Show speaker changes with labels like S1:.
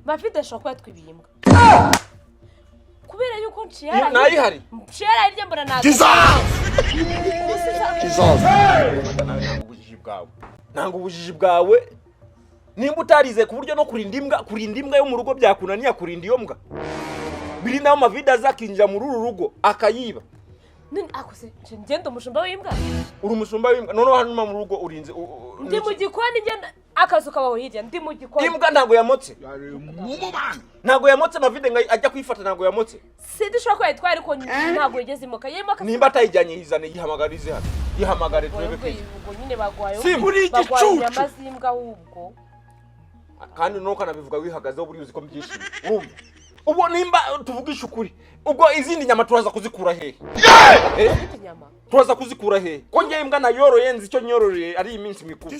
S1: Mafite shoko yatwibimbwa. Kubera yuko nciyara.
S2: Nayihari.
S1: Nciyara irye mbona naga.
S2: Jesus. Nanga ubujiji bwawe. Nimba utarize ku buryo no kurinda imbwa yo mu rugo byakunaniye kurinda iyo mbwa. Biri naho mavida azakinjira muri uru rugo akayiba.
S1: Nini akose ngendo umushumba w'imbwa.
S2: Uri umushumba w'imbwa none hano mu rugo urinze.
S1: Ndi mu gikoni ngenda akazuka baho hirya ndi mu gikoni.
S2: Imbwa ntago yamotse. Ntago yamotse mavide ngo ajya kwifata ntago yamotse.
S1: Sidishobora ko yitwara ariko ntago yigeze imoka. Yemoka.
S2: Nimba atayijyanye yizane yihamagarize hano. Yihamagare turebe pe.
S1: Ubwo nyine bagwayo.
S2: Muri igicucu.
S1: Amazimbwa ahubwo.
S2: Kandi nuko nabivuga wihagazeho buri uzi ko mbyishimiye. Urumva? Ubwo nimba tuvugisha ukuri. Ubwo izindi nyama turaza kuzikura he?
S1: Nyama.
S2: Turaza kuzikura he? Ko ngiye imbwa na yoroye nzi icyo nyororeye ari iminsi mikuru.